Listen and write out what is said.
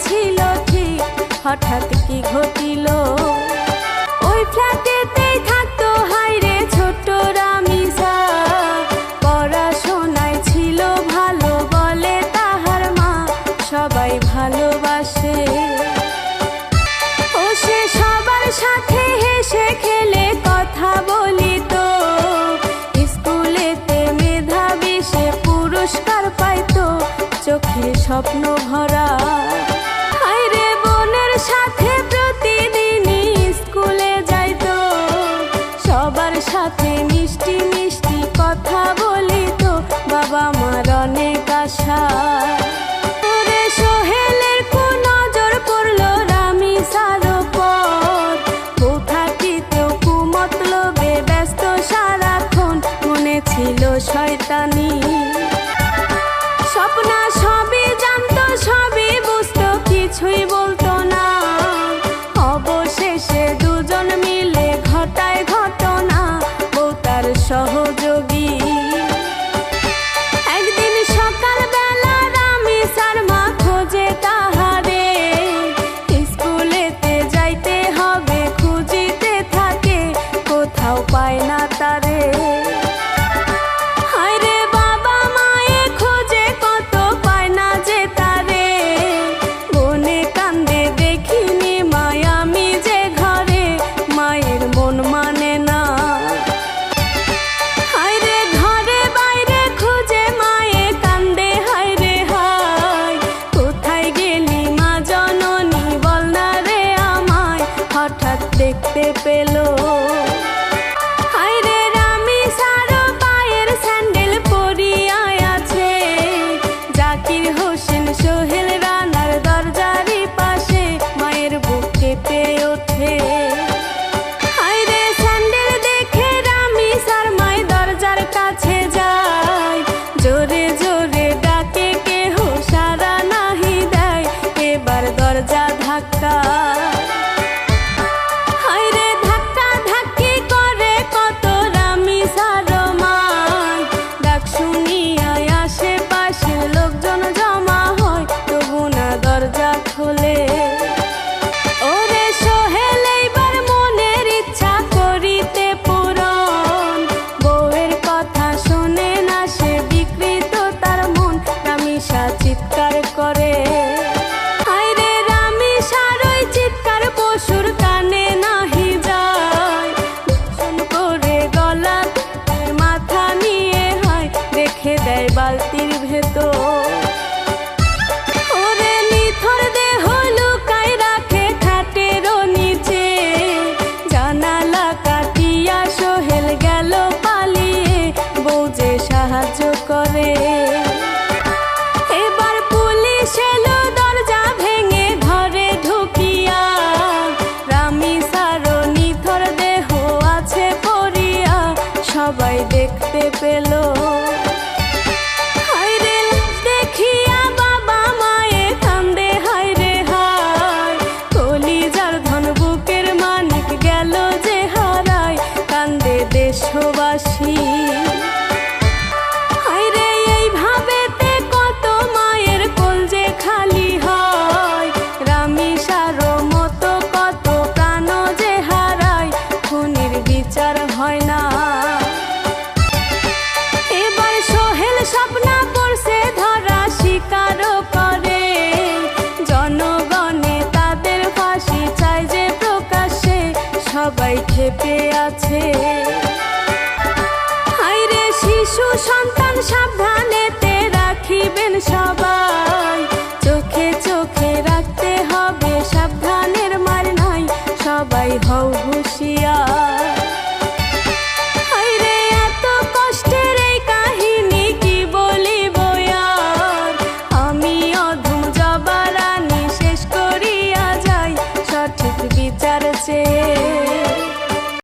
ছিল ঠিক, হঠাৎ কি ঘটিল। ওই ফ্ল্যাটেতেই থাকতো হায়রে ছোট্ট রামিসা, পড়াশোনায় ছিল ভালো বলে তাহার মা, সবাই ভালোবাসে। ও সে সবার সাথে হেসে খেলে কথা বলিত, স্কুলেতে মেধাবী সে পুরস্কার পাইতো, চোখে স্বপ্ন ভরা। হায়রে বোনের সাথে প্রতিদিনই স্কুলে যাইতো, সবার সাথে মিষ্টি মিষ্টি কথা বলিত, বাবা মার অনেক আশা। ওরে সোহেলের কুনজর পড়লো রামিসার উপর, বউ থাকিতেও কুমতলবে ব্যস্ত সারাক্ষণ, মনে ছিল শয়তানি। স্বপ্না সবই জানতো, সবই বুঝতো, কিছুই বলতো না। অবশেষে দুজন মিলে ঘটায় ঘটনা, বউ তার সহযোগী। একদিন সকালবেলা রামিসার মা খোঁজে তাহারে, স্কুলেতে যাইতে হবে খুঁজিতে থাকে, কোথাও পায় না তারে। হায়রে বাবা মায়ে খোঁজে কত, পায় না যে তারে। বনে কান্দে দেখিনি মায় আমি যে ঘরে, মায়ের মন মানে না। হায়রে ঘরে বাইরে খুঁজে মায়ে কান্দে, হায়রে হায়, কোথায় গেলি মা জননী বল না রে আমায়, হঠাৎ দেখতে পেল। হায়রে রামিসার পায়ের স্যান্ডেল পরিয়া আছে, জাকির হোসেন সোহেল রানার দরজারি পাশে, মায়ের বুক কেঁপে ওঠে। হায়রে স্যান্ডেল দেখে রামিসার মায় দরজার কাছে যায়, জোরে জোরে ডাকে কেহ সাড়া নাহি দেয়, এবার দরজা ধাক্কা। হায়রে ধাক্কা ধাক্কি করে কত রামিসার মায়, ডাক শুনিয়া আশেপাশের লোকজন জমা হয়, তবু না দরজা খোলে। ওরে সোহেল এইবার মনের ইচ্ছা করিতে পূরণ, বউয়ের কথা শোনে না সে, বিকৃত তার মন, রামিসা চিৎকার করে। হায়রে রামিসার ওই চিৎকার পশুর কানে নাহি যায়, দর্শন করে গলা মাথা নিয়ে হয়, রেখে দেয় বালতির ভেতর। ওরে নিথর দেহ লুকায় রাখে খাটেরও নিচে, জানালা কাটিয়া সোহেল গেল পালিয়ে, বউ যে সাহায্য করে। এবার পুলিশ এলো দরজা ভেঙে ঘরে ঢুকিয়া, রামিসারও নিথর দেহ আছে পড়িয়া, সবাই দেখতে পেল। হায়রে দেখিয়া বাবা মায়ে কান্দে, হায়রে হায়, কলিজার ধন বুকের মানিক গেল যে হারায়, কান্দে দেশবাসী। হায়রে এইভাবেতে কত মায়ের কোল যে খালি হয়, রামিসারও মতো কত প্রাণ যে হারায়, খুনির বিচার হয় না। এবার সোহেল স্বপ্না পড়ছে ধরা, স্বীকারও করে, জনগণে তাদের ফাঁসি চায় যে প্রকাশ্যে, সবাই ক্ষেপে আছে। হায়রে শিশু সন্তান সাবধান